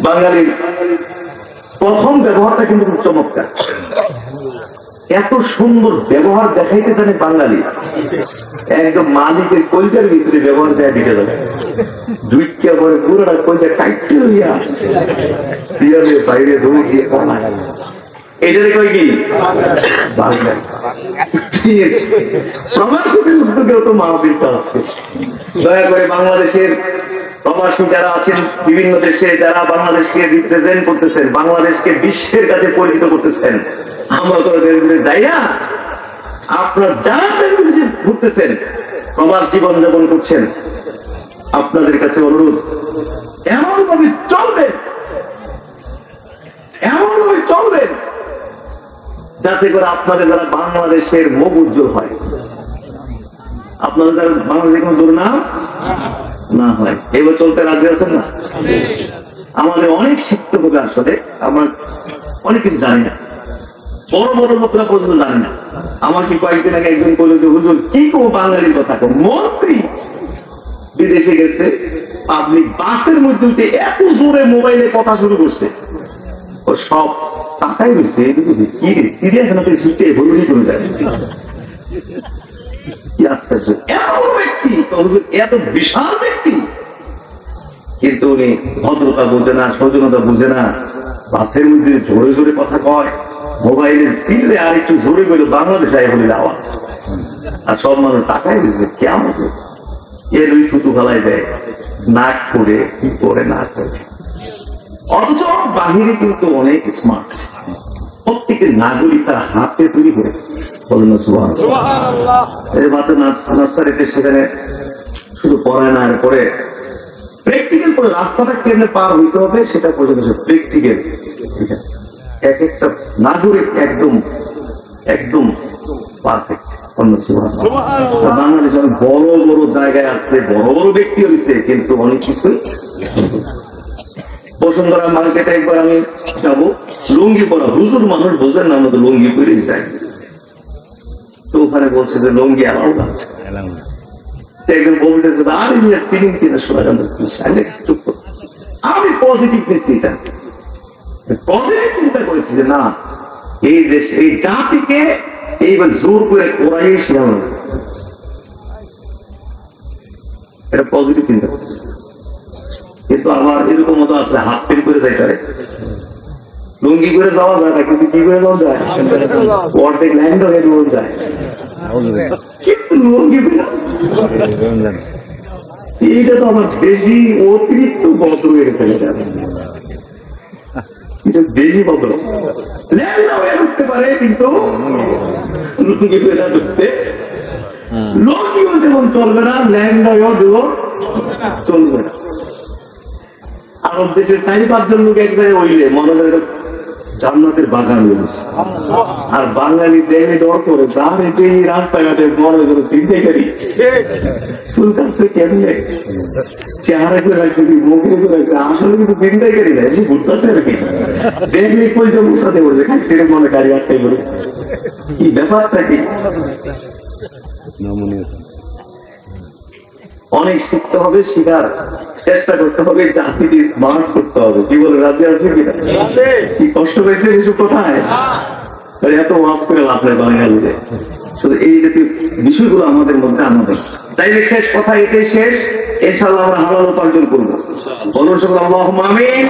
বাঙালির প্রথম ব্যবহারটা কিন্তু খুব চমৎকার। এত সুন্দর ব্যবহার দেখাইতে জানে বাঙালি, একদম মালিকের কলজার ভিতরে ব্যবহার দেয় ঢেকে যাবে। দুইটা পরে পুরোটা কলজা টাইট হইয়া বাইরে দৌড় দিয়ে এটারে কই কি বাঙালি। প্রবাসীদের উদ্যোগেও তো মাহফিলটা আছে। দয়া করে বাংলাদেশের প্রবাসী যারা আছেন বিভিন্ন দেশে, যারা বাংলাদেশকে রিপ্রেজেন্ট করতেছেন, বাংলাদেশকে বিশ্বের কাছে পরিচিত করতেছেন, আমরা তো যাই না, আপনার যারা ঘুরতেছেন, প্রবাস জীবন যাপন করছেন, আপনাদের কাছে অনুরোধ এমন ভাবে চলবেন, এমন ভাবে চলবেন যাতে করে আপনাদের দ্বারা বাংলাদেশের মুখ উজ্জ্বল হয়, আপনাদের দ্বারা বাংলাদেশে কোন দুর্নাম না হয়। এবার চলতে রাজি আছেন না? আমাদের অনেক শিখতে হবে। আসলে আমরা অনেক কিছু জানি না, বড় বড় লোকরা পর্যন্ত জানি না। আমাকে কয়েকদিন আগে একজন বলে যে হুজুর কি কোনো বাঙালির কথা, মন্ত্রী বিদেশে গেছে, পাবলিক বাসের মধ্যে এত জোরে মোবাইলে কথা শুরু করছে, ও সব টাকাই রয়েছে কি রে সিরিয়াখানাতে ছুটে হলুদি করে যায়। কি আশ্চর্য, এত বড় ব্যক্তি, এত বিশাল ব্যক্তি, কিন্তু উনি ভদ্রতা বোঝে না, সৌজন্যতা বুঝে না, বাসের মধ্যে জোরে জোরে কথা কয়, মোবাইলের সিলে আর একটু জোরে গেল বাংলাদেশ বলে আওয়াজ, আর সব মানুষ টাকাই দিচ্ছে। কেমন এর ওই থুতু ফেলাই দেয়, নাক করে কি করে না করে। অথচ বাহিরে কিন্তু অনেক স্মার্ট, প্রত্যেকের নাগরিক তার হাতে তৈরি করে। বলেন না সুবহানাল্লাহ। এই বাচ্চা নার্সারিতে সেখানে শুধু পড়ায় না, পরে প্র্যাকটিক্যাল করে রাস্তাটা কেমনে পার হইতে হবে সেটা পর্যন্ত প্র্যাকটিক্যাল। এক একটা নাগরিক একদম একদম পারফেক্ট। বাংলাদেশ অনেক বড় বড় জায়গায় আছে, বড় বড় ব্যক্তি হয়েছে, কিন্তু অনেক কিছু। বসুন্ধরা মার্কেটে একবার আমি যাবো, লুঙ্গি পরা হুজুর মানুষ বোঝেন না, আমাদের লুঙ্গি পরে যায়, তো ওখানে বলছে যে লুঙ্গি আলাও না। একজন বলতেছে আরে নিয়ে সিলিং কিনা শোনা যান, চুপ কর। আমি পজিটিভ নিচ্ছি, এটা পজিটিভ চিন্তা করেছি যে না, এই দেশ এই জাতিকে এইবার জোর করে করাই শেখানো, এটা পজিটিভ চিন্তা করছি। কিন্তু আমার এরকম মতো আছে, হাত পেন করে যাইতে পারে, লুঙ্গি করে যাওয়া যায় না, কিন্তু কি করে যাওয়া যায়, অর্ধেক ল্যান্ড হয়ে যায়, কিন্তু লুঙ্গি এইটা তো আমার বেশি অতিরিক্ত ভদ্র হয়ে গেছে। এটা বেশি ভদ্র, ল্যান্ড হয়ে ঢুকতে পারে, কিন্তু লুঙ্গি করে ঢুকতে, লুঙ্গিও যেমন চলবে না, ল্যান্ড হয়েও চলবে না। আরব দেশের 4-5 জন লোক এক জায়গায় হইলে মনে হয় জান্নাতের বাগান হয়েছে, আর বাঙালি দেখে ডর করে, যার এতে রাস্তাঘাটে মনে হয় চিন্তাই করি চুল কাছে কেমনে চেহারা করে রাখছে, মুখে করে রাখছে, আসলে কিন্তু চিন্তাই করি না, এমনি ঘুরতেছে আর কি, দেখলে কই যে মুসাতে পড়ছে, খাই সেরকম মনে গাড়ি আটকাই পড়েছে, কি ব্যাপারটা কি। অনেক শিখতে হবে, শিখার চেষ্টা করতে হবে, জাতিকে স্মার্ট করতে হবে। কি বলে, রাজি আছে কিনা? কি কষ্ট পেয়েছে এসব কোথায়, এত ওয়াজ করে লাভ নেই বাঙালিতে। শুধু এই জাতীয় বিষয়গুলো আমাদের মধ্যে আমাদের। তাইলে শেষ কথা এটাই শেষ, ইনশাআল্লাহ আমরা হালাল উপার্জন করবো। বলুন সকলে আল্লাহুম্মা আমিন।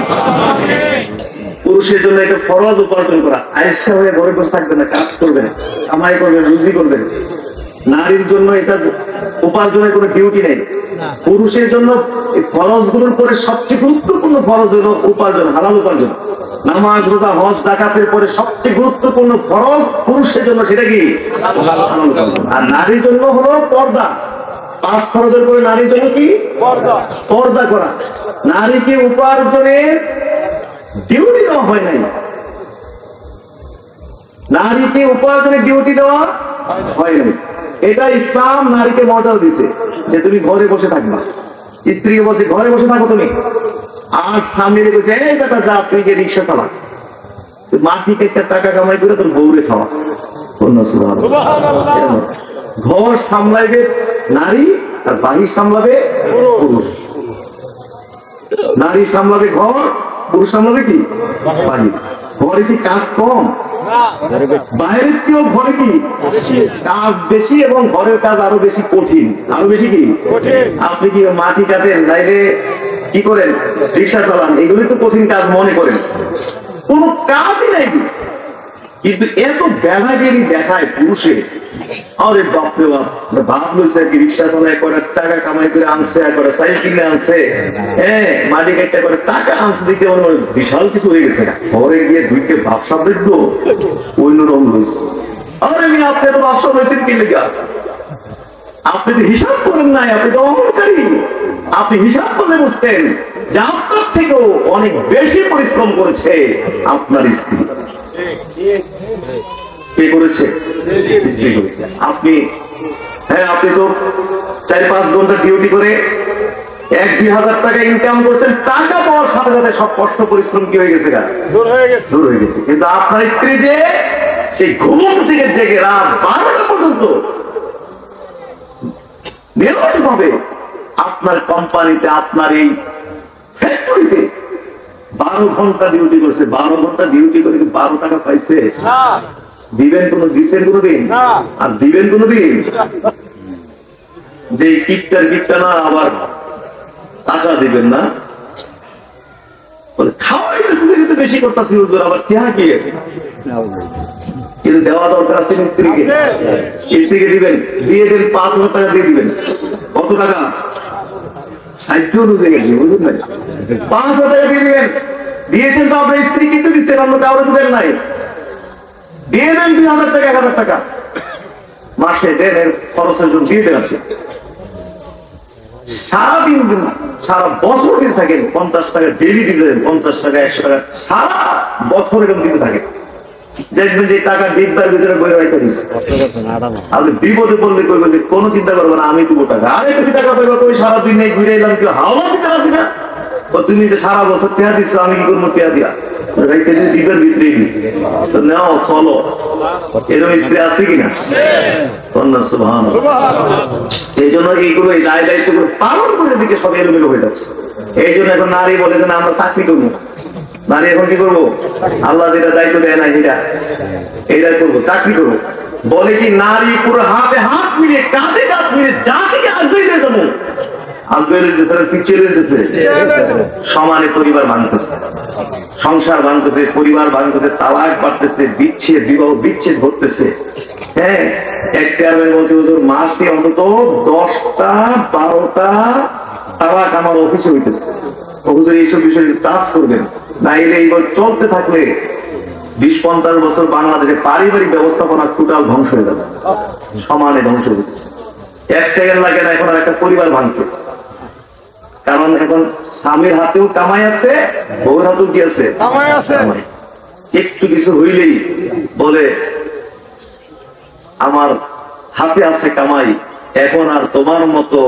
পুরুষের জন্য এটা ফরজ উপার্জন করা, আয়েশা হয়ে ঘরে বসে থাকবে না, কাজ করবে না, কামাই করবেন, রুজি করবেন। নারীর জন্য এটা উপার্জনের কোনো ডিউটি নেই। পুরুষের জন্য ফরজ গুলোর পরে সবচেয়ে গুরুত্বপূর্ণ ফরজ হলো উপার্জন, হালাল উপার্জন। নামাজ, রোজা, হজ, যাকাতের পরে সবচেয়ে গুরুত্বপূর্ণ ফরজ পুরুষের জন্য সেটা কি, হালাল উপার্জন। আর নারীর জন্য হলো পর্দা। 5 ফরজের পরে নারীর জন্য কি, পর্দা করা। নারীকে উপার্জনের ডিউটি দেওয়া হয় নাই, নারীকে উপার্জনের ডিউটি দেওয়া হয় নাই। এটা ইসলাম নারীকে মর্যাদা দিছে যে তুমি ঘরে বসে থাকবা। স্ত্রীকে বলছে ঘরে বসে থাকো তুমি, আর স্বামী বলছে এই বেটা যা, তুই গিয়ে রিক্সা চালা, মাটিতে একটা টাকা কামাই করে তোর বউরে খাওয়া। ঘর সামলাইবে নারী, আর বাহির সামলাবে পুরুষ। নারী সামলাবে ঘর, পুরুষ সামলাবে কি বাহির। ঘরে কি কাজ কম? বাইরের কেউ ঘরে কি কাজ বেশি, এবং ঘরের কাজ আরো বেশি কঠিন। আরো বেশি কি আপনি কি মাটি কাটেন, নাইলে কি করেন, রিক্সা চালান, এগুলি তো কঠিন কাজ মনে করেন, কোন কাজই নাই। কিন্তু এত বেড়াগিরি দেখায় পুরুষে, আরে বাপরে বাপ, ভাব লইছে আর কি, রিক্সা চালায় করে টাকা কামাই করে আনছে, করে সাইকেলে আনছে, হ্যাঁ মাটি কাটতে করে টাকা আনছে, দেখতে বিশাল কিছু হয়ে গেছে। ঘরে গিয়ে দুইকে ব্যবসা দেখবো অন্যরকম হয়েছে। আরে আমি আপনি তো ব্যবসা হয়েছেন কি লেগা? আপনি তো হিসাব করেন নাই, আপনি তো অহংকারী। আপনি হিসাব করলে বুঝতেন যে আপনার থেকেও অনেক বেশি পরিশ্রম করেছে আপনার স্ত্রী। কে করেছে? স্ত্রী করেছে। আপনি, হ্যাঁ আপনি তো 4-5 ঘন্টা ডিউটি করে 1-2 হাজার টাকা ইনকাম করছেন, টাকা পাওয়ার সাথে সাথে সব কষ্ট পরিশ্রম কি হয়ে গেছে? দূর হয়ে গেছে। কিন্তু আপনার স্ত্রী যে সেই ঘুম থেকে জেগে রাত 12টা পর্যন্ত নিরলস ভাবে আপনার কোম্পানিতে, আপনার এই ফ্যাক্টরিতে 12 ঘন্টা ডিউটি করছে। 12 ঘন্টা ডিউটি করে 12 টাকা পাইছে? দিবেন দিচ্ছেন কোনদিন? আর দিবেন কোনদিন? যে কিটটা না আবার টাকা দিবেন না, খাওয়াই বেশি করতেছি হুজুর, আবার কে কি কিন্তু দেওয়া দরকার আছে স্ত্রীকে। স্ত্রীকে দিবেন, দিয়ে দেন 5,000 টাকা দিয়ে দিবেন। কত টাকা? 60 অনুযায়ী গেছে, বুঝলেন না? 5,000 টাকা দিয়ে দিবেন। দিয়েছেন তো আপনার স্ত্রী, কিন্তু দিচ্ছেন অন্য কাউরে দিবেন নাই। দিয়ে দেন 2,000 টাকা, 1,000 টাকা মাসে দেন, এর খরচের জন্য দিয়ে দেন। আপনি সারাদিন, সারা বছর দিতে থাকেন, 50 টাকা ডেলি দিতে দেন, 50 টাকা 100 টাকা সারা বছর এরকম দিতে থাকেন। দেখবেন যে টাকা ডিব্বার ভিতরে বই রাখতে দিচ্ছে। আপনি বিপদে পড়লে করবেন যে কোনো চিন্তা করবো না, আমি দেবো টাকা। আরে তুমি টাকা পাইবো, তুমি সারাদিন নেই ঘুরে এলাম, কেউ হাওয়া দিতে পারবি না। তুমি যে সারা বছর টেহা দিচ্ছ, আমি কি করবো টেহা দিয়া? ডিব্বার ভিতরে নাও, চলো। এরকম স্প্রে আছে কিনা? এই জন্য এইগুলো, এই দায় দায়িত্ব পালন করে দিকে সব এলোমেলো হয়ে যাচ্ছে। এই জন্য এখন নারী বলে যে না আমরা চাকরি করবো। নারী এখন কি করবো? আল্লাহ যেটা দায়িত্ব দেয় না এইটা করবো, চাকরি করবো। বলে কি নারী পুরো হাতে হাত মিলিয়ে, কাঁধে কাঁধ মিলিয়ে যা থেকে আগ্রহী হয়ে যাবো, সমানে পরিবার ভাঙতেছে, সংসার ভাঙতেছে, পরিবার ভাঙতেছে, তালাক বাড়তেছে, বিচ্ছেদ, বিবাহ বিচ্ছেদ ঘটতেছে। হ্যাঁ, এক চেয়ারম্যান বলছে হুজুর মাসে অন্তত 10টা 12টা তালাক আমার অফিসে হইতেছে। হুজুর এইসব বিষয়ে কাজ করবেন, নাইলে এইবার চলতে থাকলে 20-50 বছর বাংলাদেশে পারিবারিক ব্যবস্থাপনা টোটাল ধ্বংস হয়ে যাবে, সমানে ধ্বংস হয়ে যাচ্ছে। 1 সেকেন্ড লাগে না এখন আর একটা পরিবার ভাঙতে। কারণ এখন স্বামীর হাতেও কামাই আছে, বউর হাতেও কি আছে? কামাই আছে। একটু কিছু হইলেই বলে আমার হাতে আছে কামাই, এখন আর তোমার মতো,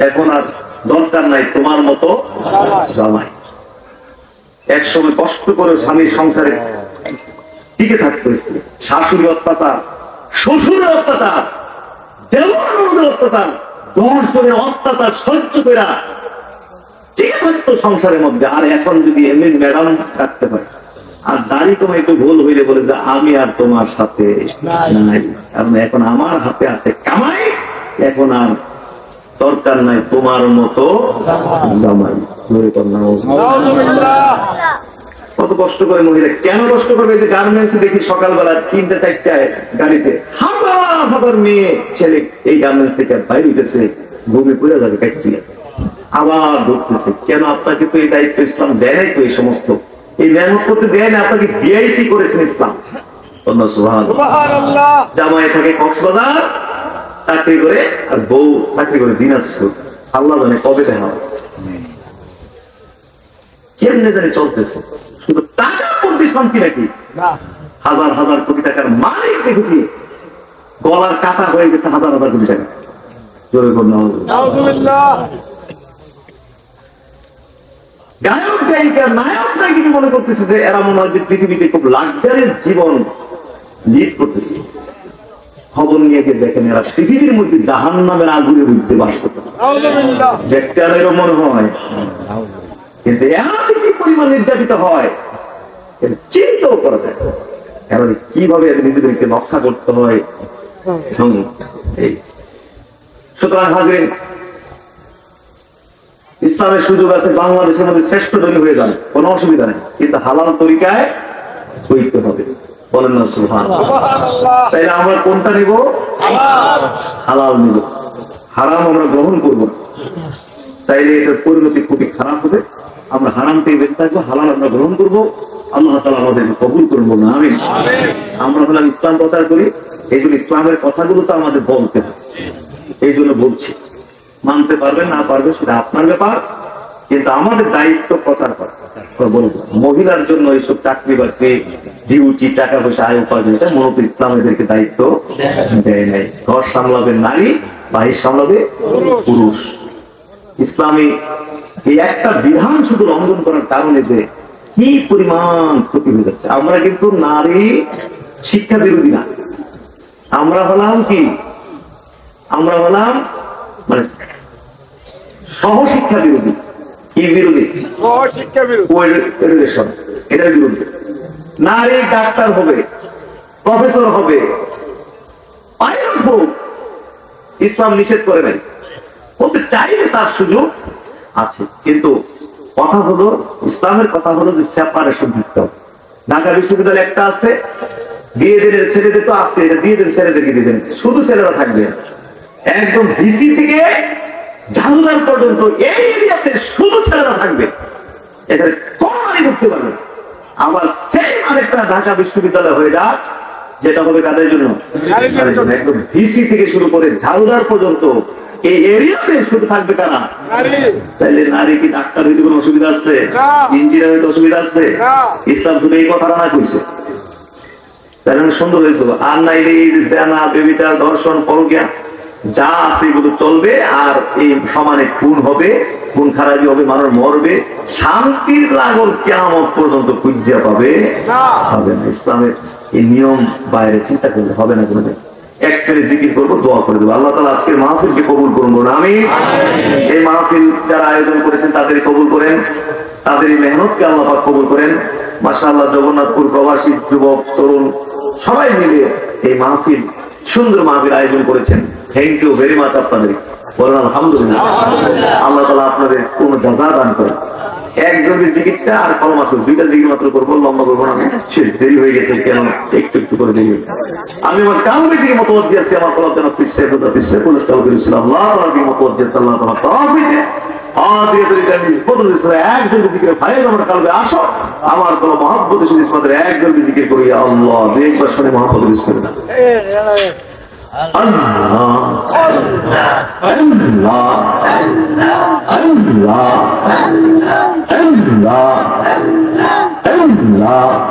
এখন আর দরকার নাই তোমার মতো জামাই। একসময় কষ্ট করে স্বামীর সংসারে টিকে থাকতো, শাশুড়ি অত্যাচার, শ্বশুরের অত্যাচার, দেওয়ার অত্যাচার, 10 জনের অত্যাচার সহ্য করে টিকে থাকতো সংসারের মধ্যে। আর এখন যদি এমনি ম্যাডাম থাকতে পারে, আর দাঁড়ি তোমার একটু ভুল হইলে বলে যে আমি আর তোমার সাথে নাই, কারণ এখন আমার হাতে আছে কামাই, এখন আর দরকার নাই তোমার মতো জামাই। কত কষ্ট করে মহিলা, কেন কষ্ট করবে? যে গার্মেন্টস দেখি সকালবেলা 3টা-4টায় গাড়িতে হাজার মেয়ে ছেলে এই গার্মেন্টস থেকে বাইরে উঠেছে, ভূমি পড়ে যাবে ফ্যাক্টরি, আবার ঢুকতেছে। কেন? আপনাকে তো এই দায়িত্ব ইসলাম দেয় নাই, তো এই সমস্ত এই মেহনত করতে দেয় না, আপনাকে ভিআইপি করেছেন ইসলাম। জামাই থাকে কক্সবাজার চাকরি করে, আর বউ চাকরি করে দিনাজপুর। আল্লাহ জানে কবে দেখা হবে, কেমনে জানি চলতেছে। শুধু টাকার প্রতি শান্তি নাকি? হাজার হাজার কোটি টাকার মালিক দেখেছি গলার কাটা হয়ে গেছে, হাজার হাজার কোটি টাকা। জোরে করুন নাউজুবিল্লাহ। গায়ক গায়িকা নায়ক নায়িকা মনে করতেছে যে এরা মনে হয় যে পৃথিবীতে খুব লাক্সারিয়াস জীবন লিড করতেছে, খবর নিয়ে গিয়ে দেখেন এরা পৃথিবীর মধ্যে জাহান্নামের আগুনের মধ্যে বাস করতেছে। দেখতে এরকম মনে হয়, কিন্তু এরা কি পরিমাণ নির্যাতিত হয় চিন্তাও করা যায়। কারণ কিভাবে নিজেদেরকে রক্ষা করতে হয়। সুতরাং হাজির, ইসলামের সুযোগ আছে, বাংলাদেশের মধ্যে শ্রেষ্ঠ ধনী হয়ে যান, কোনো অসুবিধা নেই, কিন্তু হালাল তরিকায় হইতে হবে। বলেন না সুবহানাল্লাহ। তাইলে আমরা কোনটা নিব? হালাল নিব, হারাম আমরা গ্রহণ করব। তাইলে এটার পরিণতি খুবই খারাপ হবে। আমরা হারাম থেকে বেঁচে থাকবো, হালাল আমরা গ্রহণ করবো। আল্লাহ তাআলা আমাদেরকে কবুল করবো না। আমিন। আমরা হলাম ইসলাম প্রচার করি, এই জন্য ইসলামের কথাগুলো তো আমাদের বলতে হবে, এই জন্য বলছি। মানতে পারবেন না পারবেন সেটা আপনার ব্যাপার, কিন্তু আমাদের দায়িত্ব প্রচার করা। মহিলার জন্য এইসব চাকরি বাকরি, ডিউটি, টাকা পয়সা, আয় উপার্জন, এটা মূলত ইসলাম এদেরকে দায়িত্ব দেয় নাই। ঘর সামলাবে নারী, বাহির সামলাবে পুরুষ। ইসলামী এই একটা বিধান শুধু লঙ্ঘন করার কারণে যে কি পরিমাণ ক্ষতি হয়ে যাচ্ছে। আমরা কিন্তু নারী শিক্ষা বিরোধী না, আমরা হলাম কি, আমরা হলাম মানে সহশিক্ষা বিরোধী। কি বিরোধী? এটার বিরুদ্ধে। নারী ডাক্তার হবে, প্রফেসর হবে, ইসলাম নিষেধ করে নাই, বলতে চাইলে তার সুযোগ আছে। কিন্তু কথা হলো, ইসলামের কথা হলো যে সেপারেশন দিতে হবে। ঢাকা বিশ্ববিদ্যালয় একটা আছে, দিয়ে দেন ছেলেদের, তো আছে, এটা দিয়ে দেন ছেলেদেরকে, দিয়ে দেন, শুধু ছেলেরা থাকবে। একদম ভিসি থেকে ঝালদার পর্যন্ত এই এরিয়াতে শুধু ছেলেরা থাকবে, এখানে কোন নারী ঢুকতে পারবে। আবার সেম আরেকটা ঢাকা বিশ্ববিদ্যালয় হয়ে যাক, যেটা হবে কাদের জন্য? একদম ভিসি থেকে শুরু করে ঝালদার পর্যন্ত এই এরিয়াতে শুধু থাকবে কারা? তাইলে নারী কি ডাক্তার হইতে কোনো অসুবিধা আছে? ইঞ্জিনিয়ার হইতে অসুবিধা আছে? ইসলাম শুধু এই কথাটা না কইছে, তাহলে সুন্দর হয়েছিল। আর নাইলে দেনা, বেবিচার, ধর্ষণ, পরকীয়া যা আছে এগুলো চলবে। আর এই সমানে খুন হবে, খুন খারাপি হবে, মানুষ মরবে, শান্তির লাগল কিয়ামত পর্যন্ত খুঁজে পাবে হবে না। ইসলামের এই নিয়ম বাইরে চিন্তা করলে হবে না কোনোদিন। এক ফেরে জিকির করবো, দোয়া করে দেবো। আল্লাহ তাআলা আজকের মাহফিলকে কবুল করুন না। আমি এই মাহফিল যারা আয়োজন করেছেন তাদের কবুল করেন, তাদের এই মেহনতকে আল্লাহ পাক কবুল করেন। মাশাআল্লাহ, জগন্নাথপুর প্রবাসী যুবক তরুণ সবাই মিলে এই মাহফিল, সুন্দর মাহফিল আয়োজন করেছেন। থ্যাংক ইউ ভেরি মাচ আপনাদের। বলেন আলহামদুলিল্লাহ। আল্লাহ তাআলা আপনাদের কোন জাযা দান করেন। একজন জিকিরটা আর কলমা শুরু, দুইটা জিকির মাত্র করবো, লম্বা করবো না। দেরি হয়ে গেছে, কেন একটু একটু করে দেরি হয়ে গেছে। আমি আমার কালবে দিকে মতবাদ দিয়েছি, আমার কলম যেন পিছিয়ে বলে চালু করেছিলাম। আল্লাহ তাআলা দিকে মতবাদ দিয়েছে, আল্লাহ তাআলা তৌফিক একজন জিকির ভাই আমার কালবে আসো, আমার কোন মহব্বত ইসমাতের একজন জিকির করি। আল্লাহ একবার শুনে মহব্বত বিসমিল্লাহ। আল্লাহ আল্লাহ আল্লাহ আল্লাহ আল্লাহ Allah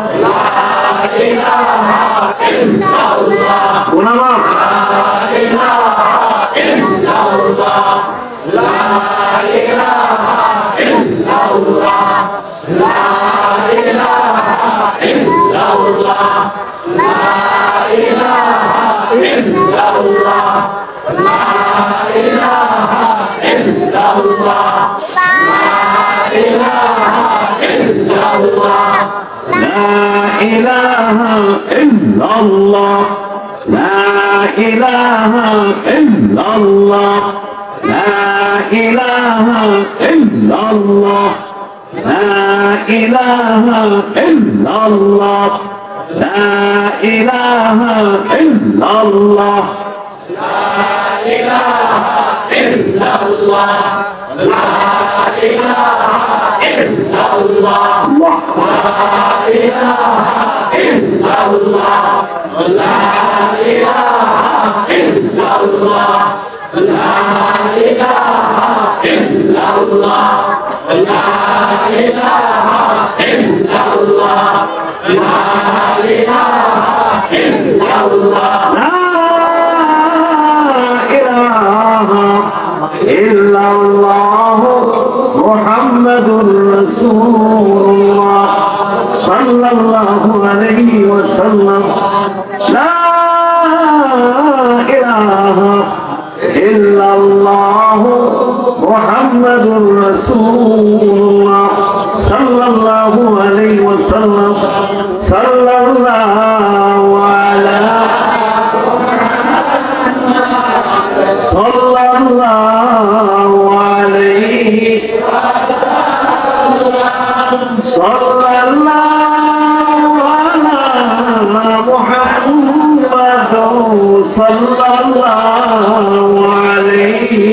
গুনামা মুহাম্মাদুর রাসূলুল্লাহ সাল্লাল্লাহু আলাইহি ওয়াসাল্লাম লা ইলাহা ইল্লাল্লাহ মুহাম্মাদুর রাসূলুল্লাহ সাল্লাল্লাহু আলাইহি ওয়াসাল্লাম সাল্লাল্লাহু আলাইহি সাল্লাল্লাহু আলা মুহাম্মাদ সাল্লাল্লাহু আলাইহি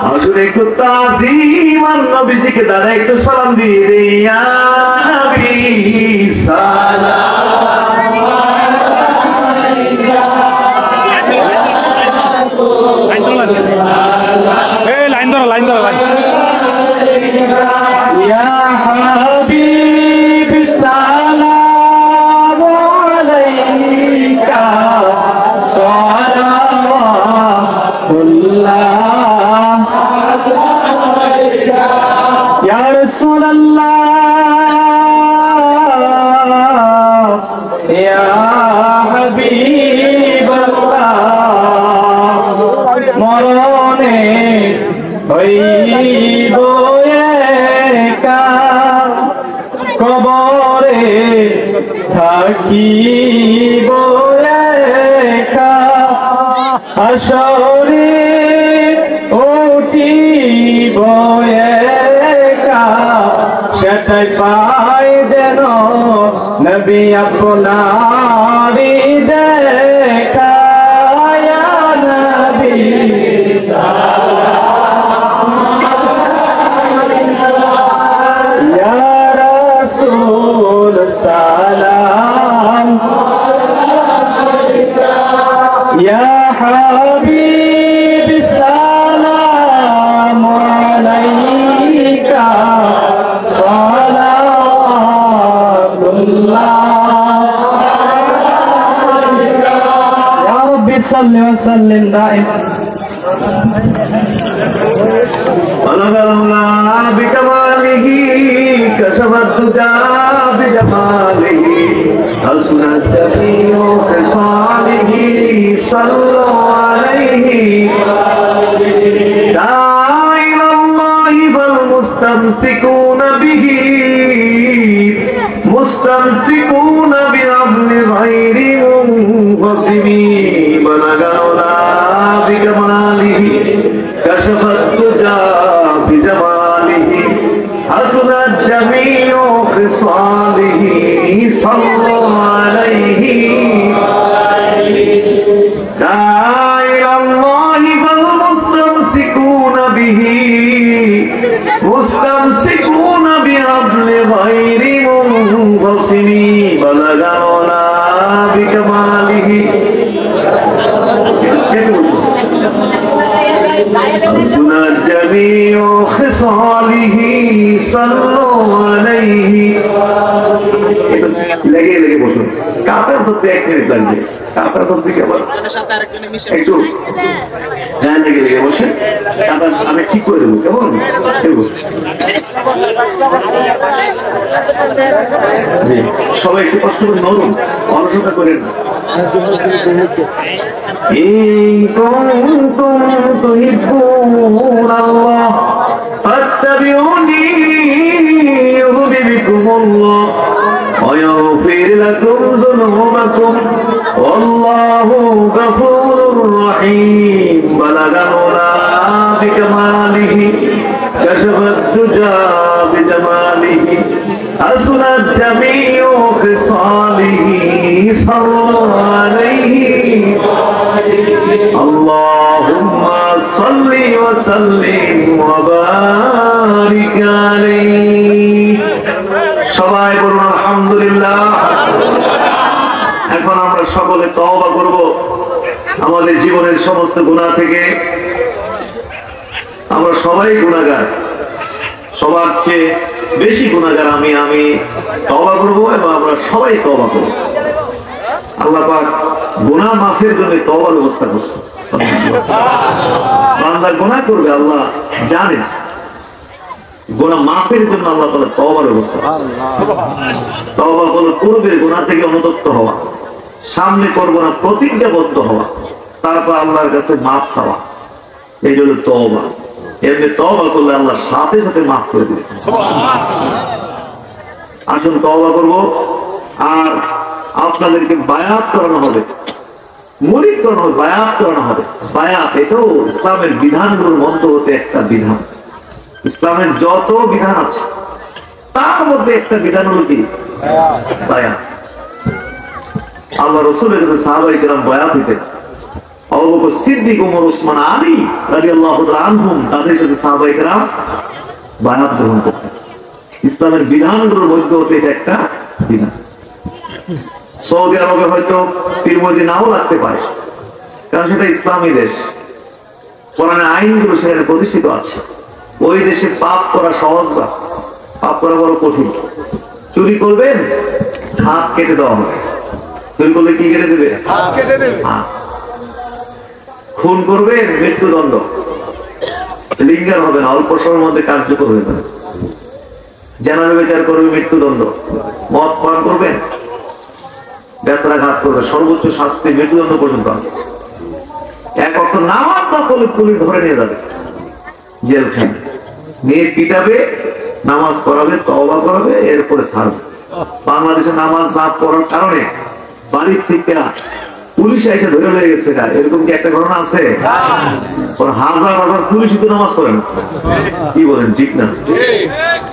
আসলে একটু তাজিম আর নবীজিকে দাঁড়া একটু সালাম দিয়ে দে ইয়া নবী সালাম লাইন ধরো ইয়া হাবিব সালাম আলাইকা সালাওয়াতুল্লাহ ইয়া রাসূলুল্লাহ ইয়া হাবিবাল্লাহ মরণে হইব একা কবরে থাকিব একা হাসরে উঠিব একা সেটাই পাই যেন নবী আপনারি দেখা ইয়া নবী সালাম ইয়া হাবিব সালাম আলাইকা সালাওয়াতুল্লাহ ইয়া রাব্বি সাল্লি ওয়া সাল্লিম দাইমান Allah bikmalihi kashabat tuja bijamalihi asnat jami'u khisalihi sallu alayhi da'ilallahi wal mustamsikuna bihi mustamsikuna bi'abli ghairi munqasimi balagana bikmalihi kashabat tuja bijamalihi hasunat jami'u khisalihi sallu alayhi da'ilallahi wal mustamsikuna bihi mustamsikuna bi'abli ghairi munqasimi balagana bikmalihi حسنت جميع خصاله صلوا عليه লেগে লেগে বসুন। কাতার ধরতে 1 minute লাগবে, কাতার ধরতে কি আবার একটু হ্যাঁ লেগে লেগে বসে কাতার আমি ঠিক করে দেবো, কেমন? সবাই একটু কষ্ট করে নরম, অলসতা করেন না। إن كنتم تحبون الله فاتبعوني يحببكم الله ويغفر لكم ذنوبكم والله غفور رحيم بلغ العلا بكماله كشف الدجى بجماله حسنت جميع خصاله صلوا عليه اللهم صل وسلم وبارك عليه সবাই বলুন আলহামদুলিল্লাহ। এখন আমরা সকলে তওবা করব আমাদের জীবনের সমস্ত গুনাহ থেকে। আমরা সবাই গুনাহগার, সবার চেয়ে বেশি গুনাহগার আমি তওবা করব এবং আমরা সবাই তওবা করব। আল্লাহ পাক গুনাহ মাফের জন্য তওবার ব্যবস্থা করছেন। বান্দা গুনাহ করবে আল্লাহ জানেন, গুনাহ মাফের জন্য আল্লাহ তাআলা তওবার ব্যবস্থা করছেন। তওবা হলো পূর্বের গুনাহ থেকে অনুতপ্ত হওয়া, সামনে করব না প্রতিজ্ঞাবদ্ধ হওয়া, তারপর আল্লাহর কাছে মাফ চাওয়া, এই হলো তওবা। এমনি তওবা করলে আল্লাহ সাথে সাথে মাফ করে দিবেন। আসুন তওবা করব। আর আপনাদেরকে বায়াত করানো হবে, মুরিদ করানো হবে, বায়াত করানো হবে। বায়াত এটাও ইসলামের বিধানগুলোর মধ্যে হতে একটা বিধান। ইসলামের যত বিধান আছে তার মধ্যে একটা বিধান হলো কি? বায়াত। আল্লাহ রাসূলের কাছে সাহাবায়ে কেরাম বায়াত দিতেন। আবু বকর সিদ্দিক, ওমর, ওসমান, আলী রাদিয়াল্লাহু তাআলা আনহুম, তাদের কাছে সাহাবায়ে কেরাম বায়াত গ্রহণ করতেন। ইসলামের বিধানগুলোর মধ্যে হতে এটা একটা বিধান। সৌদি আরবে হয়তো পীর মুরিদ নাও লাগতে পারে, কারণ সেটা ইসলামী দেশ, কোরআনের আইনগুলো সেখানে প্রতিষ্ঠিত আছে। ওই দেশে পাপ করা সহজ না, পাপ করা বড় কঠিন। চুরি করবেন, হাত কেটে দেওয়া হবে। চুরি করলে কি কেটে দেবে? খুন করবেন, মৃত্যুদণ্ড। লিঙ্গার হবে না, অল্প সময়ের মধ্যে কার্যকর হয়ে যাবে। জানার বিচার করবে, মৃত্যুদণ্ড। মদ পান করবেন, বেত্রাঘাত করবে, সর্বোচ্চ শাস্তি মৃত্যুদণ্ড পর্যন্ত আছে। এক অর্থ নামাজ না করলে পুলিশ ধরে নিয়ে যাবে জেলখানে, নিয়ে পিটাবে, নামাজ পড়াবে, তওবা করাবে, এরপরে ছাড়বে। বাংলাদেশে নামাজ না পড়ার কারণে বাড়ির থেকে পুলিশ এসে ধরে হয়ে গেছে, এরকম কি একটা ঘটনা আছে? হাজার হাজার পুলিশই তো নামাজ পড়ে না। কি বলেন, ঠিক না?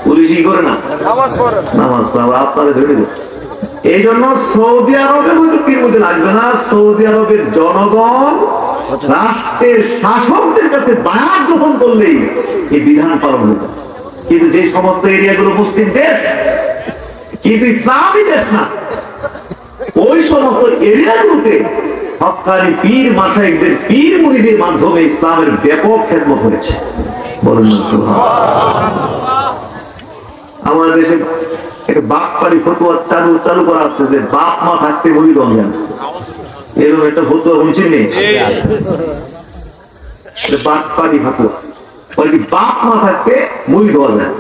পুলিশই করে না, নামাজ পড়ে, আপনারা ধরে দেবে। এই জন্য সৌদি আরবে হয়তো পীর মুরিদ লাগবে না। সৌদি আরবের জনগণ রাষ্ট্রের শাসকদের কাছে বায়াত গ্রহণ করলেই এই বিধান পালন হতো। কিন্তু যে সমস্ত এরিয়াগুলো মুসলিম দেশ কিন্তু ইসলামী দেশ না, ওই সমস্ত এরিয়াগুলোতে হক্কানি পীর মাশায়েখদের পীর মুরিদের মাধ্যমে ইসলামের ব্যাপক খেদমত হয়েছে। বলেন না সুবহানাল্লাহ। আমাদের দেশে একটা বাপপাড়ি ফতোয়া চালু করা আছে যে বাপ মা থাকতে মুরিদ হন না, এরকম একটা ফতোয়া শুনছেন? বাপপাড়ি ফতোয়া, বাপ মা থাকতে মুরিদ হওয়া যায়।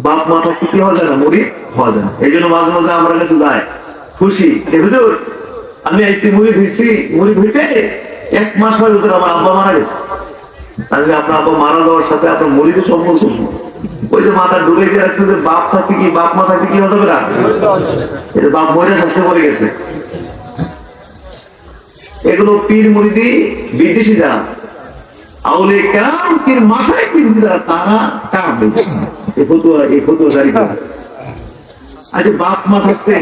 বাপ মা থাকতে কি হওয়া যায় না? মুরিদ হওয়া যায়। এই জন্য মাঝে মাঝে আমার কাছে যায় খুশি, হুজুর আমি আইসি মুরিদ হইছি, মুরিদ হইতে 1 মাস হয় হুজুর আমার আব্বা মারা গেছে। তাহলে আপনার আব্বা মারা যাওয়ার সাথে আপনার মুরিদের সম্পর্ক, ওই যে মাথা ডুবে গিয়ে আসছে যে বাপ থাকতে কি, বাপ মা থাকতে কি হয়ে যাবে না? এটা বাপ মরে শাস্তি পড়ে গেছে। এগুলো পীর মুরিদি বিদেশি যারা, আউলে কেরাম পীর মাশায়েখ বিদেশি যারা, তারা কাম এই ফতোয়া জারি করে। আচ্ছা বাপ মা থাকতে